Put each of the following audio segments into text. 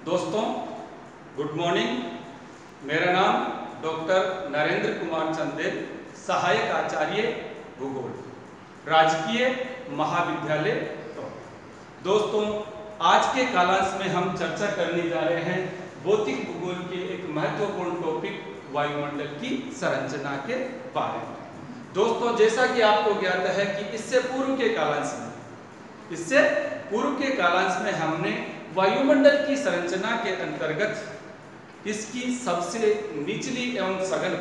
दोस्तों good morning. मेरा नाम डॉक्टर नरेंद्र कुमार चंदेल, सहायक आचार्य भूगोल, राजकीय महाविद्यालय टोंक। दोस्तों आज के कालांश में हम चर्चा करने जा रहे हैं भौतिक भूगोल के एक महत्वपूर्ण टॉपिक वायुमंडल की संरचना के बारे में। दोस्तों जैसा कि आपको ज्ञात है कि इससे पूर्व के कालांश में हमने वायुमंडल की संरचना के अंतर्गत इसकी सबसे निचली एवं सघन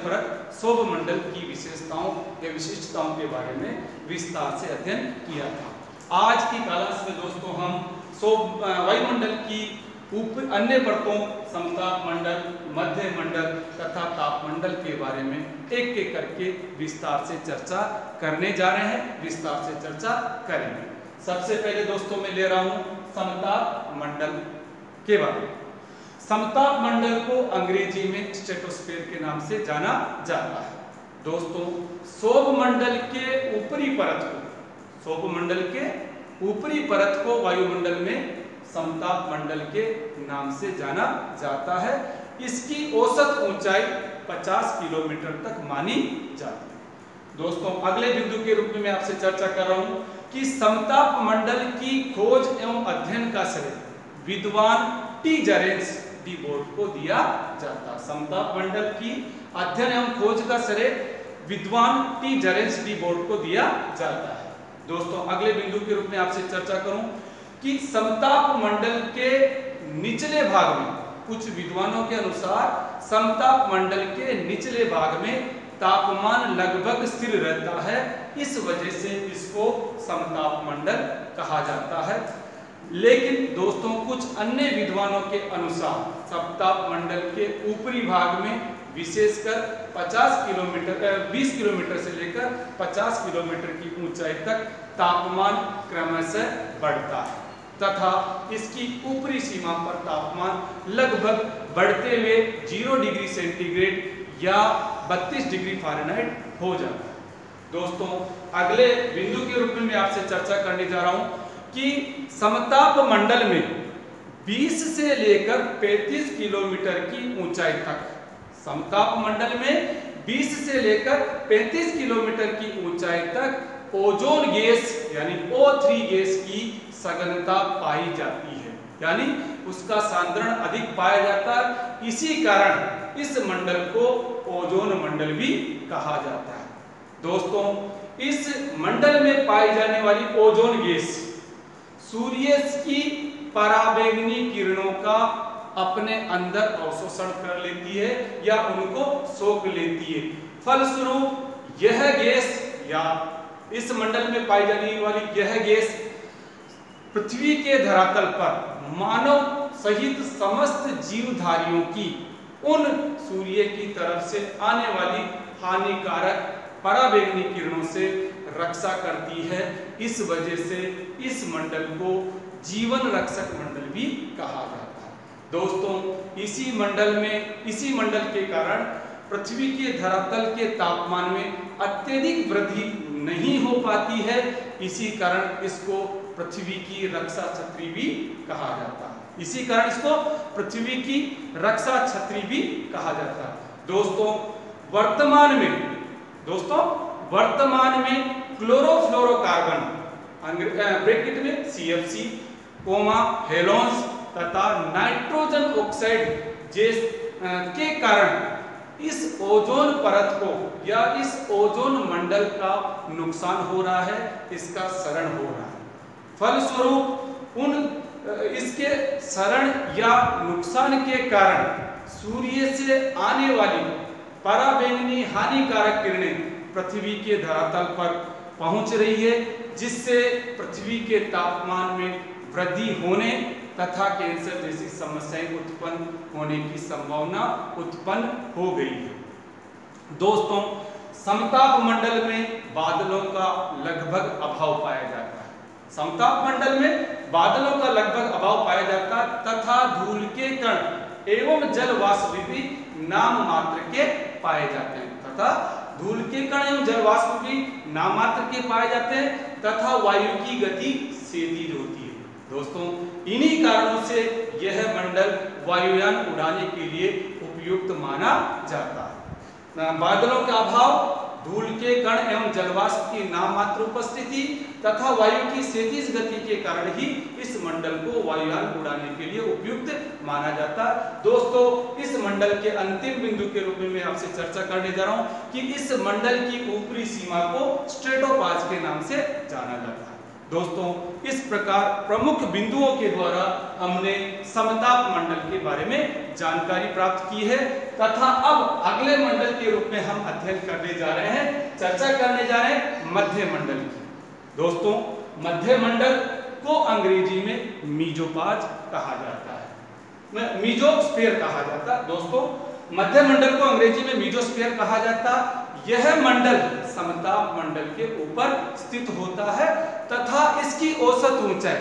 परत सौरमंडल की विशेषताओं या विशिष्टताओं के बारे में विस्तार से अध्ययन किया था। आज की कालांश में दोस्तों हम वायुमंडल की अन्य परतों समताप मंडल, मध्य मंडल तथा तापमंडल के बारे में एक एक करके विस्तार से चर्चा करने जा रहे हैं, विस्तार से चर्चा करेंगे। सबसे पहले दोस्तों मैं ले रहा हूं समताप मंडल के बारे में। समताप मंडल को अंग्रेजी में स्ट्रेटोस्फीयर के नाम से जाना जाता है। दोस्तों सौरमंडल के ऊपरी परत को वायुमंडल में समताप मंडल के नाम से जाना जाता है। इसकी औसत ऊंचाई 50 किलोमीटर तक मानी जाती है। दोस्तों अगले बिंदु के रूप में मैं आपसे चर्चा कर रहा हूं कि समताप मंडल की खोज एवं अध्ययन का श्रेय विद्वान टी जरेंस डी बोर्ड को दिया जाता है। समताप मंडल की अध्ययन एवं खोज का श्रेय विद्वान टी जरेंस डी बोर्ड को दिया जाता है। दोस्तों अगले बिंदु के रूप में आपसे चर्चा करूं कि समताप मंडल के निचले भाग में, कुछ विद्वानों के अनुसार समताप मंडल के निचले भाग में तापमान लगभग स्थिर रहता है, इस वजह से इसको समताप मंडल कहा जाता है। लेकिन दोस्तों कुछ अन्य विद्वानों के अनुसार समताप मंडल के ऊपरी भाग में विशेषकर 20 किलोमीटर से लेकर 50 किलोमीटर की ऊंचाई तक तापमान क्रमशः बढ़ता है तथा इसकी ऊपरी सीमा पर तापमान लगभग बढ़ते हुए 0 डिग्री सेंटीग्रेड या 32 डिग्री फ़ारेनहाइट हो जाता है। दोस्तों अगले बिंदु के रूप में मैं आपसे चर्चा करने जा रहा हूं कि समताप मंडल में 20 से लेकर 35 किलोमीटर की ऊंचाई तक, समताप मंडल में 20 से लेकर 35 किलोमीटर की ऊंचाई तक ओजोन गैस यानी O3 गैस की सघनता पाई जाती है, यानी उसका सांद्रण अधिक पाया जाता है। इसी कारण इस मंडल को ओजोन मंडल भी कहा जाता है। दोस्तों इस मंडल में पाई जाने वाली ओजोन गैस सूर्य की पराबैंगनी किरणों का अपने अंदर अवशोषण कर लेती है या उनको सोख लेती है। फलस्वरूप यह गैस या इस मंडल में पाई जाने वाली यह गैस पृथ्वी के धरातल पर मानव सहित समस्त जीवधारियों की उन सूर्य की तरफ से आने वाली हानिकारक पराबैंगनी किरणों से रक्षा करती है। इस वजह से इस मंडल को जीवन रक्षक मंडल भी कहा जाता है। दोस्तों इसी मंडल के कारण पृथ्वी के धरातल के तापमान में अत्यधिक वृद्धि नहीं हो पाती है। इसी कारण इसको पृथ्वी की रक्षा छतरी भी कहा जाता है। इसी कारण इसको पृथ्वी की रक्षा छतरी भी कहा जाता है। दोस्तों वर्तमान में क्लोरोफ्लोरोकार्बन ब्रैकेट में CFC, हेलोन्स तथा नाइट्रोजन ऑक्साइड के कारण इस ओजोन परत को या इस ओजोन मंडल का नुकसान हो रहा है, इसका क्षरण हो रहा है। फलस्वरूप इसके क्षरण या नुकसान के कारण सूर्य से आने वाली पराबैंगनी हानिकारक किरणें पृथ्वी के धरातल पर पहुंच रही है, जिससे पृथ्वी के तापमान में वृद्धि होने तथा कैंसर जैसी समस्याएं उत्पन्न होने की संभावना उत्पन्न हो गई है। दोस्तों समताप मंडल में बादलों का लगभग अभाव पाया जाता है। समताप मंडल में बादलों का लगभग अभाव पाया जाता है तथा धूल के कण एवं जल वाष्प भी नाम मात्र के पाए जाते हैं तथा वायु की गति सीधी होती है। दोस्तों इन्हीं कारणों से यह मंडल वायुयान उड़ाने के लिए उपयुक्त माना जाता है। बादलों का अभाव, धूल के कण एवं जलवाष्प की नाम मात्र उपस्थिति तथा वायु की क्षैतिज गति के कारण ही इस मंडल को वायुयान उड़ाने के लिए उपयुक्त माना जाता है। दोस्तों इस मंडल के अंतिम बिंदु के रूप में मैं आपसे चर्चा करने जा रहा हूं कि इस मंडल की ऊपरी सीमा को स्ट्रेटोपाज के नाम से जाना जाता है। दोस्तों इस प्रकार प्रमुख बिंदुओं के द्वारा हमने समताप मंडल के बारे में जानकारी प्राप्त की है तथा अब अगले मंडल के रूप में हम अध्ययन करने जा रहे हैं, चर्चा करने जा रहे हैं मध्य मंडल की। दोस्तों मध्य मंडल को अंग्रेजी में मीजोपाज कहा जाता है, मीजोस्फीयर कहा जाता है। दोस्तों मध्य मंडल को अंग्रेजी में मीजोस्फीयर कहा जाता है। यह मंडल समताप मंडल के ऊपर स्थित होता है तथा इसकी औसत ऊंचाई,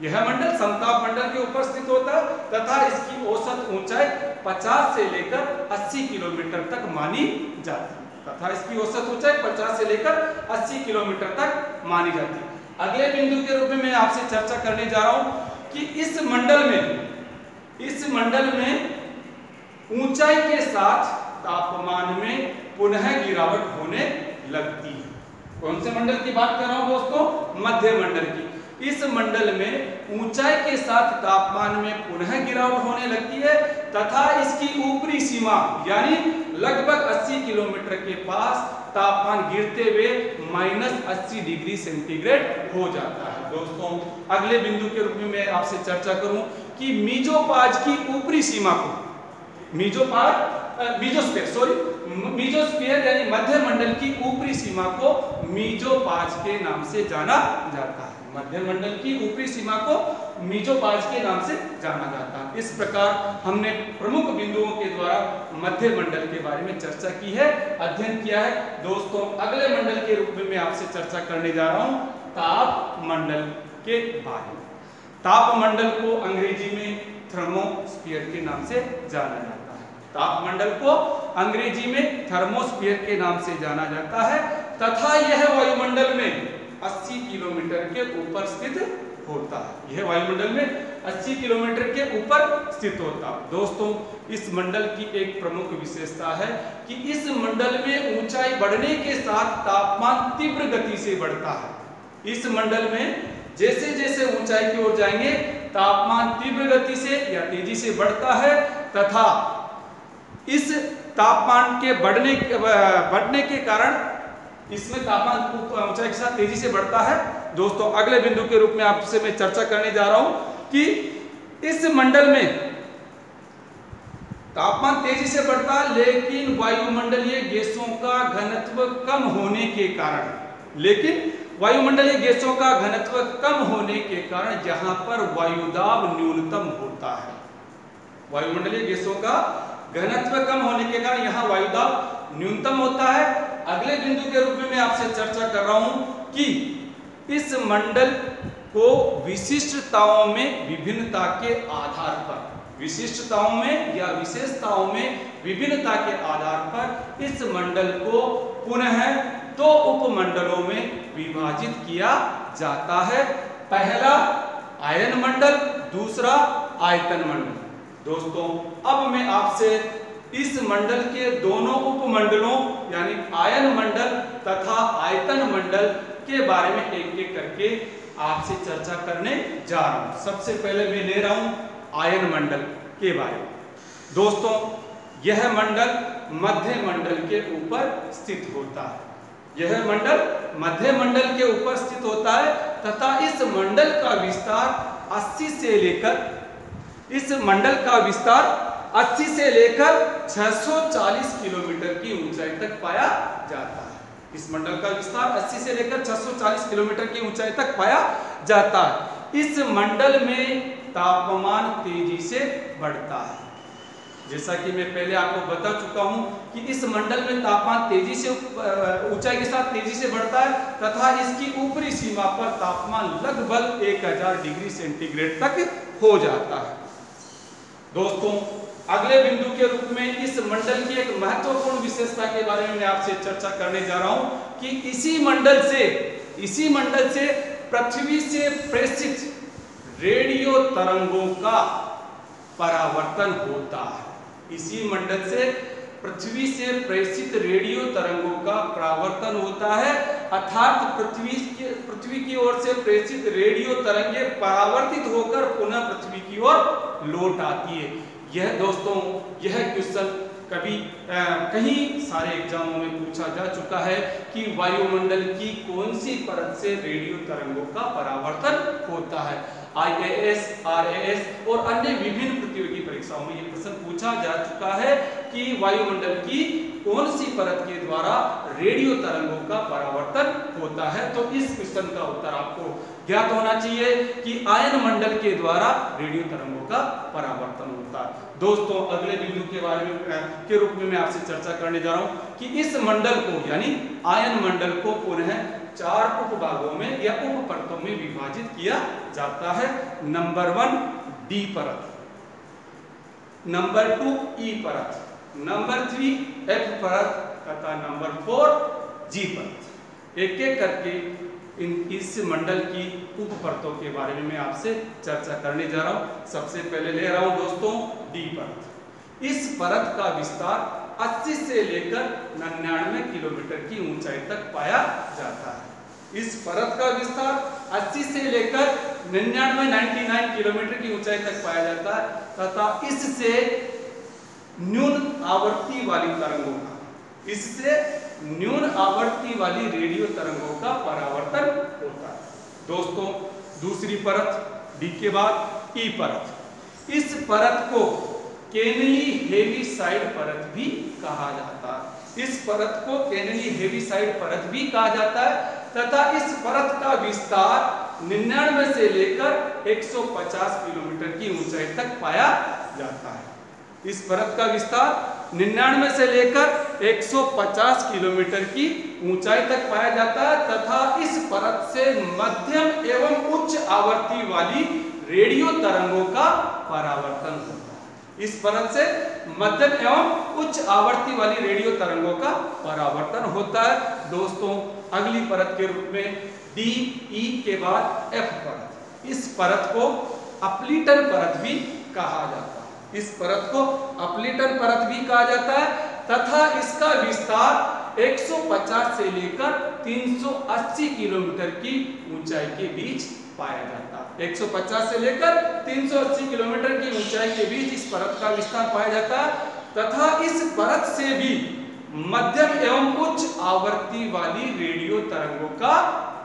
यह मंडल समताप मंडल के ऊपर स्थित होता है तथा इसकी औसत ऊंचाई 50 से लेकर 80 किलोमीटर तक मानी जाती है तथा इसकी औसत ऊंचाई 50 से लेकर 80 किलोमीटर तक मानी जाती है। अगले बिंदु के रूप में मैं आपसे चर्चा करने जा रहा हूं कि इस मंडल में ऊंचाई के साथ तापमान में पुनः गिरावट होने लगती है। कौन से मंडल की बात कर रहा हूं दोस्तों? मध्य मंडल की। इस मंडल में ऊंचाई के साथ तापमान में पुनः गिरावट होने लगती है तथा इसकी ऊपरी सीमा यानी लगभग 80 किलोमीटर के पास तापमान गिरते हुए -80 डिग्री सेंटीग्रेड हो जाता है। दोस्तों अगले बिंदु के रूप में मैं आपसे चर्चा करूं कि मीजोपाज की ऊपरी सीमा को मीजोस्फीयर यानी मध्य मंडल की ऊपरी सीमा को मीजोपाज के नाम से जाना जाता है। मध्य मंडल की ऊपरी सीमा को मीजोपाज के नाम से जाना जाता है। इस प्रकार हमने प्रमुख बिंदुओं के द्वारा मध्य मंडल के बारे में चर्चा की है, अध्ययन किया है। दोस्तों अगले मंडल के रूप में मैं आपसे चर्चा करने जा रहा हूं ताप मंडल के बारे में। ताप मंडल को अंग्रेजी में थर्मोस्फीयर के नाम से जाना जाता है। ताप मंडल को अंग्रेजी में थर्मोस्फीयर के नाम से जाना जाता है तथा यह वायुमंडल में 80 किलोमीटर के ऊपर स्थित होता है। यह वायुमंडल में 80 किलोमीटर के ऊपर स्थित होता है। दोस्तों इस मंडल की एक प्रमुख विशेषता है कि इस मंडल में ऊंचाई बढ़ने के साथ तापमान तीव्र गति से बढ़ता है। इस मंडल में जैसे जैसे ऊंचाई की ओर जाएंगे तापमान तीव्र गति से या तेजी से बढ़ता है तथा इस तापमान के बढ़ने के कारण इसमें तापमान ऊंचाई के साथ तेजी से बढ़ता है। दोस्तों अगले बिंदु के रूप में आपसे मैं चर्चा करने जा रहा हूं कि इस मंडल में तापमान तेजी से बढ़ता है लेकिन वायुमंडलीय गैसों का घनत्व कम होने के कारण जहां पर वायुदाब न्यूनतम होता है, वायुमंडलीय गैसों का घनत्व कम होने के कारण यहां वायुदाब न्यूनतम होता है। अगले बिंदु के रूप में मैं आपसे चर्चा कर रहा हूं कि इस मंडल को विशिष्टताओं में विभिन्नता के आधार पर, विशिष्टताओं में या विशेषताओं में विभिन्नता के आधार पर इस मंडल को पुनः 2 उपमंडलों में विभाजित किया जाता है। पहला आयन मंडल, दूसरा आयतन मंडल। दोस्तों अब मैं आपसे इस मंडल के दोनों उपमंडलों यानी आयन मंडल तथा आयतन मंडल के बारे में एक एक करके आपसे चर्चा करने जा रहा हूं। सबसे पहले मैं ले रहा हूं आयन मंडल के बारे में। दोस्तों यह मंडल मध्य मंडल के ऊपर स्थित होता है। यह मंडल मध्य मंडल के ऊपर स्थित होता है तथा इस मंडल का विस्तार 80 से लेकर 640 किलोमीटर की ऊंचाई तक पाया जाता है। इस मंडल का विस्तार 80 से लेकर 640 किलोमीटर की ऊंचाई तक पाया जाता है। इस मंडल में तापमान तेजी से बढ़ता है। जैसा कि मैं पहले आपको बता चुका हूं कि इस मंडल में तापमान तेजी से ऊंचाई के साथ तेजी से बढ़ता है तथा इसकी ऊपरी सीमा पर तापमान लगभग 1000 डिग्री सेंटीग्रेड तक हो जाता है। दोस्तों अगले बिंदु के रूप में इस मंडल की एक महत्वपूर्ण विशेषता के बारे में मैं आपसे चर्चा करने जा रहा हूं कि इसी मंडल से पृथ्वी से प्रेषित रेडियो तरंगों का परावर्तन होता है। इसी मंडल से पृथ्वी से प्रेषित रेडियो तरंगों का परावर्तन होता है, अर्थात पृथ्वी की ओर से प्रेषित रेडियो तरंगें परावर्तित होकर पुनः पृथ्वी की ओर लौट आती है। यह दोस्तों यह क्वेश्चन कभी कहीं सारे एग्जामों में पूछा जा चुका है कि वायुमंडल की कौन सी परत से रेडियो तरंगों का परावर्तन होता है। IAS, RAS और अन्य विभिन्न प्रतियोगी परीक्षाओं में यह प्रश्न पूछा जा चुका है कि वायुमंडल की कौन सी परत के द्वारा रेडियो तरंगों का परावर्तन होता है। तो इस क्वेश्चन का उत्तर आपको ज्ञात होना चाहिए कि आयन मंडल के द्वारा रेडियो तरंगों का परावर्तन होता है। दोस्तों अगले बिंदु के बारे में के रूप में मैं आपसे चर्चा करने जा रहा हूं कि इस मंडल को यानी आयन मंडल को पुनः 4 उपभागों में या उप परतों में विभाजित किया जाता है। नंबर 1 डी परत, नंबर 2 ई परत, नंबर 3 एफ परत तथा नंबर 4 जी परत। एक एक करके इस मंडल की उप परतों के बारे में मैं आपसे चर्चा करने जा रहा हूं। सबसे पहले ले रहा हूं दोस्तों डी परत। इस परत का विस्तार 80 से लेकर 99 किलोमीटर की ऊंचाई तक पाया जाता है। इस परत का विस्तार 80 से लेकर 99 किलोमीटर की ऊंचाई तक पाया जाता है तथा इससे न्यून आवृत्ति वाली तरंगों का इससे न्यून आवृत्ति वाली रेडियो तरंगों का परावर्तन होता है। दोस्तों दूसरी परत डी के बाद ई परत। इस परत को केनली हेविसाइड परत भी कहा जाता है। इस परत को केनली हेविसाइड परत भी कहा जाता है तथा इस परत का विस्तार 99 से लेकर 150 किलोमीटर की ऊंचाई तक पाया जाता है। इस परत का विस्तार 99 से लेकर 150 किलोमीटर की ऊंचाई तक पाया जाता है तथा इस परत से मध्यम एवं उच्च आवृत्ति वाली रेडियो तरंगों का परावर्तन होता है। इस परत से मध्यम एवं उच्च आवृत्ति वाली रेडियो तरंगों का परावर्तन होता है। दोस्तों अगली परत के रूप में डी ई के बाद एफ परत। इस परत को अपलिटन परत भी कहा जाता है। इस परत को अपलिटन परत भी कहा जाता है तथा इसका विस्तार 150 से लेकर 380 किलोमीटर की ऊंचाई के बीच पाया जाता है। 150 से लेकर 380 किलोमीटर की ऊंचाई के बीच इस परत का विस्तार पाया जाता है तथा इस परत से भी मध्यम एवं उच्च आवृत्ति वाली रेडियो तरंगों का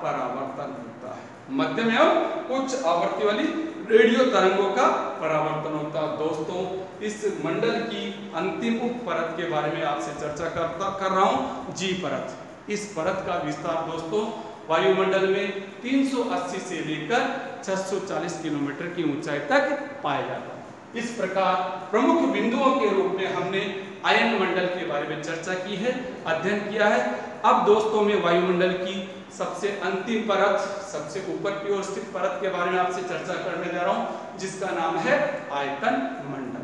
परावर्तन होता है। मध्यम एवं उच्च आवृत्ति वाली रेडियो तरंगों का परावर्तन होता है। दोस्तों इस मंडल की अंतिम उप परत के बारे में आपसे चर्चा कर रहा हूं जी परत। इस परत का विस्तार दोस्तों वायुमंडल में 380 से लेकर 640 किलोमीटर की ऊंचाई तक पाया जाता है। इस प्रकार प्रमुख बिंदुओं के रूप में हमने आयन मंडल के बारे में चर्चा की है, अध्ययन किया है। अब दोस्तों मैं वायुमंडल की सबसे अंतिम परत, सबसे ऊपर की ओर स्थित परत के बारे में आपसे चर्चा करने जा रहा हूं जिसका नाम है आयतन मंडल।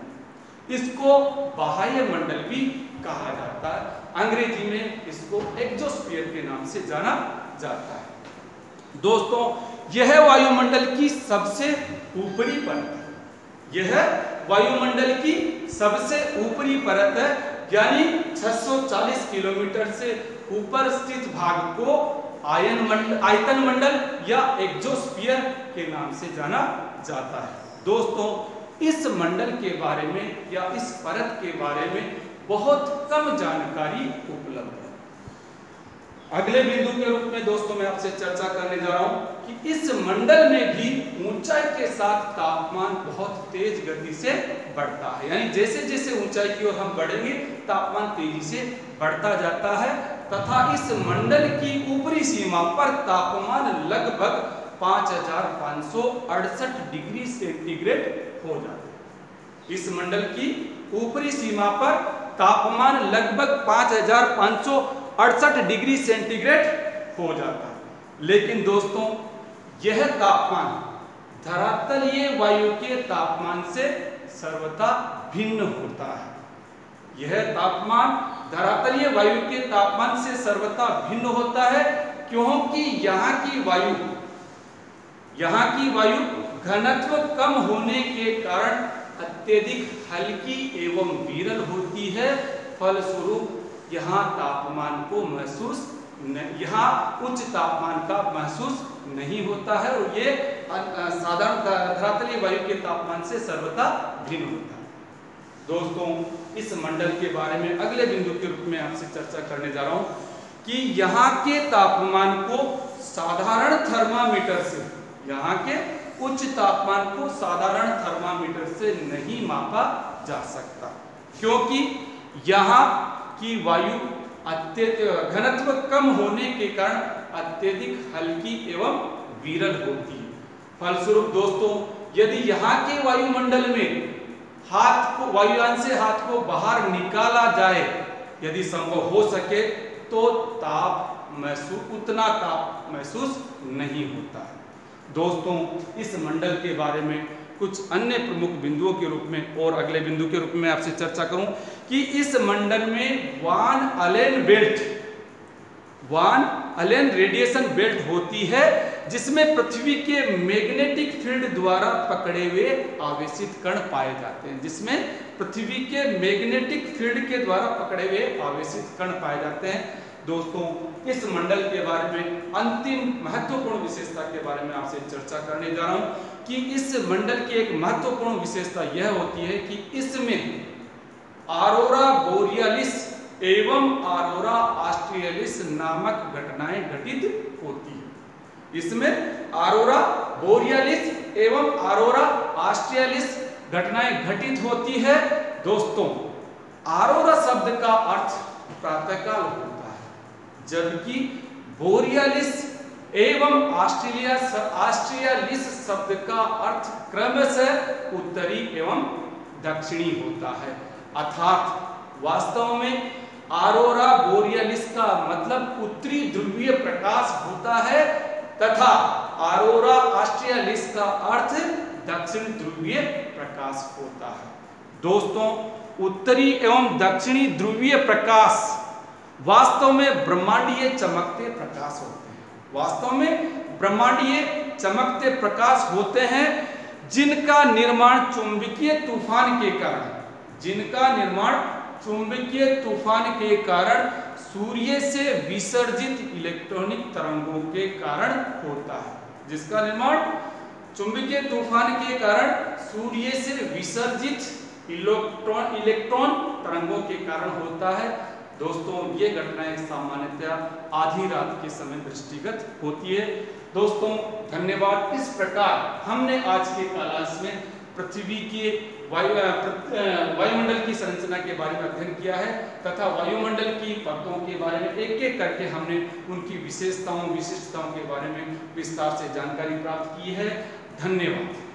इसको बाह्य मंडल भी कहा जाता है। अंग्रेजी में इसको एक्सोस्फीयर के नाम से जाना जाता है। दोस्तों यह वायुमंडल की सबसे ऊपरी परत है। यह वायुमंडल की सबसे ऊपरी परत है यानी 640 किलोमीटर से ऊपर स्थित भाग को आयतन मंडल या एक्सोस्फीयर के नाम से जाना जाता है। दोस्तों इस मंडल के बारे में या इस परत के बारे में बहुत कम जानकारी उपलब्ध है। अगले बिंदु के रूप में दोस्तों मैं आपसे चर्चा करने जा रहा हूं कि इस मंडल में भी ऊंचाई के साथ तापमान बहुत तेज गति से बढ़ता है। यानी जैसे जैसे ऊंचाई की ओर हम बढ़ेंगे तापमान तेजी से बढ़ता जाता है तथा इस मंडल की ऊपरी सीमा पर तापमान लगभग 5568 डिग्री सेंटीग्रेड हो जाता है। इस मंडल की ऊपरी सीमा पर तापमान लगभग 5568 डिग्री सेंटीग्रेड हो जाता है। लेकिन दोस्तों यह तापमान धरातलीय वायु के तापमान से सर्वथा भिन्न होता है। यह तापमान धरातलीय वायु के तापमान से सर्वथा भिन्न होता है क्योंकि यहाँ की वायु घनत्व कम होने के कारण अत्यधिक हल्की एवं विरल होती है। फलस्वरूप यहाँ तापमान को यहाँ उच्च तापमान का महसूस नहीं होता है और ये साधारण धरातलीय वायु के तापमान से सर्वथा भिन्न होता है। दोस्तों, इस मंडल के बारे में अगले बिंदु के रूप में आपसे चर्चा करने जा रहा हूं कि यहाँ के तापमान को साधारण थर्मामीटर से, यहाँ के उच्च तापमान को साधारण थर्मामीटर से नहीं मापा जा सकता, क्योंकि यहाँ की वायु घनत्व कम होने के कारण अत्यधिक हल्की एवं विरल होती है। फलस्वरूप दोस्तों, यदि यहाँ के वायुमंडल में वायुयान से हाथ को बाहर निकाला जाए, यदि संभव हो सके, तो उतना ताप महसूस नहीं होता है। दोस्तों, इस मंडल के बारे में कुछ अन्य प्रमुख बिंदुओं के रूप में और अगले बिंदु के रूप में आपसे चर्चा करूं कि इस मंडल में वान अलेन रेडिएशन बेल्ट होती है, जिसमें पृथ्वी के मैग्नेटिक फील्ड द्वारा पकड़े हुए आवेशित कण पाए जाते हैं, जिसमें पृथ्वी के मैग्नेटिक फील्ड के द्वारा पकड़े हुए आवेशित कण पाए जाते हैं। दोस्तों, इस मंडल के बारे में अंतिम महत्वपूर्ण विशेषता के बारे में आपसे चर्चा करने जा रहा हूं कि इस मंडल की एक महत्वपूर्ण विशेषता यह होती है कि इसमें ऑरोरा बोरियालिस एवं ऑरोरा ऑस्ट्रियलिस नामक घटनाएं घटित होती है। इसमें ऑरोरा बोरियालिस एवं ऑरोरा ऑस्ट्रियलिस घटनाएं घटित होती है। दोस्तों, ऑरोरा शब्द का अर्थ प्रातःकाल होता है, जबकि बोरियालिस एवं ऑस्ट्रियलिस शब्द का अर्थ क्रमशः उत्तरी एवं दक्षिणी होता है। अर्थात वास्तव में ऑरोरा बोरियालिस का मतलब उत्तरी ध्रुवीय प्रकाश होता है तथा ऑरोरा ऑस्ट्रियलिस का अर्थ दक्षिण ध्रुवीय प्रकाश होता है। दोस्तों, उत्तरी एवं दक्षिणी ध्रुवीय प्रकाश वास्तव में ब्रह्मांडीय चमकते प्रकाश होते हैं। वास्तव में ब्रह्मांडीय चमकते प्रकाश होते हैं जिनका निर्माण चुंबकीय तूफान के कारण सूर्य से विसर्जित इलेक्ट्रॉनिक तरंगों के कारण होता है, जिसका निर्माण चुंबकीय तूफान के कारण सूर्य से विसर्जित इलेक्ट्रॉन तरंगों के कारण होता है। दोस्तों, ये घटनाएं सामान्यतः आधी रात के समय दृष्टिगत होती है। दोस्तों, धन्यवाद। इस प्रकार हमने आज के क्लास में पृथ्वी के वायुमंडल की संरचना के बारे में अध्ययन किया है तथा वायुमंडल की परतों के बारे में एक एक करके हमने उनकी विशेषताओं के बारे में विस्तार से जानकारी प्राप्त की है। धन्यवाद।